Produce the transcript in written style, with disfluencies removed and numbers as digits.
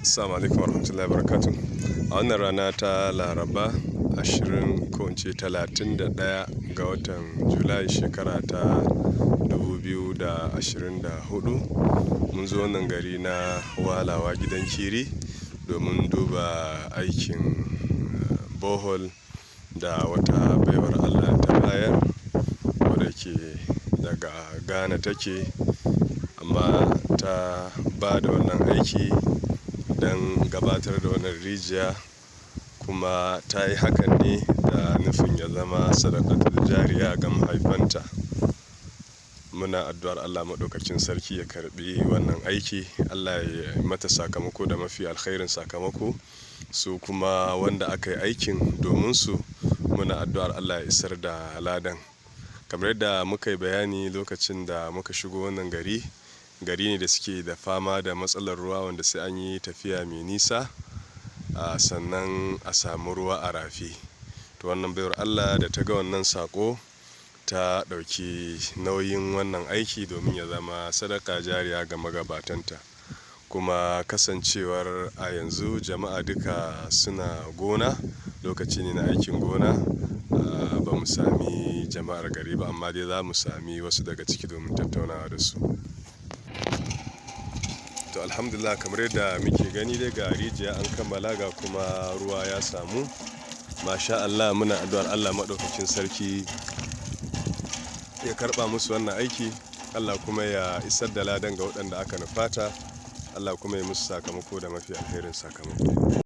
Assalamu alaikum warahmatullahi wabarakatuh. A wannan rana ta Laraba 31 ga watan Julai shekara ta 2024 mun zo wannan gari na Walawa gidan Kiri domin duba aikin bohol da wata baiwar Allah ta bayar wadda ke daga Ghana take, amma ta ba da wannan aiki don gabatar da wannan rijiya, kuma ta yi hakan ne da nufin ya zama sadaqatul jariya ga mahaifanta. Muna addu'ar Allah maɗaukakin sarki ya karɓi wannan aiki, Allah ya mata sakamako da mafi alkhairin sakamako, su kuma wanda aka yi aikin domin su muna addu'ar Allah ya isar da ladan. Kamar yadda muka yi bayani lokacin da muka shigo wannan gari ne da suke da fama da matsalar ruwa, wanda sai an yi tafiya mai nisa sannan a samu ruwa a rafi. To wannan baiwar Allah da ta ga wannan sako ta ɗauki nauyin wannan aiki domin ya zama sadaka jariya ga magabatanta, kuma kasancewar a yanzu jama'a duka suna gona, lokaci ne na aikin gona, ba mu sami jama'ar gari ba, amma dai za mu sami wasu daga ciki domin tattaunawa da su. To alhamdulillah, kamar yadda muke gani dai ga rijiya an kammala, ga kuma ruwa ya samu. Masha Allah, muna addu'ar Allah maɗaukakin sarki ya karɓa musu wannan aiki, Allah kuma ya isar da ladan ga waɗanda aka nufata, Allah kuma ya musu sakamako da mafi alherin sakamako.